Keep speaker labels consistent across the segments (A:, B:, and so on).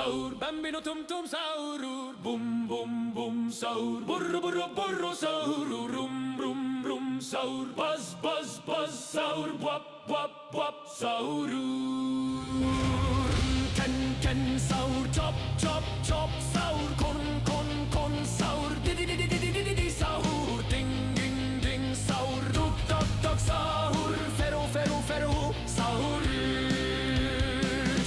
A: sahur, bambino tum tum sahur, bum bum bum sahur, burru burru burru sahur, rum rum rum sahur, buzz buzz buzz sahur, wap wap wap sahur. Ken ken sahur, chop chop chop sahur, kon kon kon sahur, di di di di di di di di sahur, ding ding ding sahur, tuk tuk tuk sahur, feru feru feru sahur.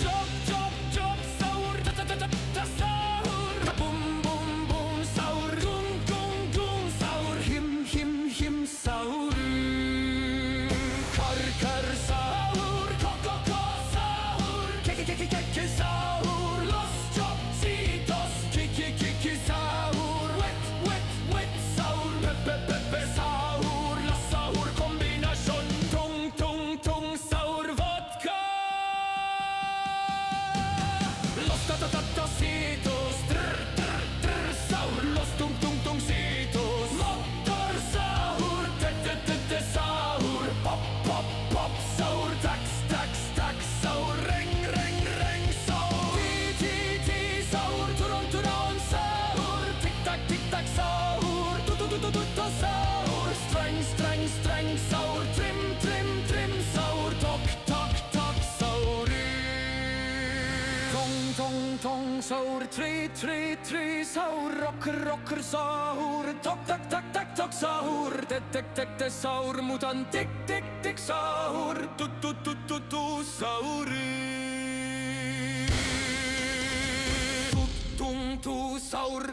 A: Chop chop chop sahur, ta ta ta ta ta sahur, bum bum bum sahur, gung gung gung sahur, him him him sahur. Kar kar sahur, ko ko ko sahur, ke ke ke ke ke ke sahur, los chopsitos, ki ki ki ki sahur, wet wet wet sahur, pe pe pe pe sahur, la sahur kombinasjon, tung tung tung sahur vodka. Los ta ta ta ta sitos, trr trr trr sahur, los tung tung tung sitos, motor sahur, te te te te sahur, pop pop pop sahur, tax tax tax sahur, reng reng reng sahur, ti ti ti sahur, turon turon sahur, tik tak sahur, tu tu tu tu tu tu sahur, streng streng streng sahur, trim trim trim sahur, tok tok tok sahur. Tong tong tong sahur, tri tri tri sahur, rocker rocker sahur, tok tak tak tak tok sahur, tek tek tek tek sahur, mutan tik tik tik sahur, tu tu tu tu tu sahur. Tung tung tu sahur.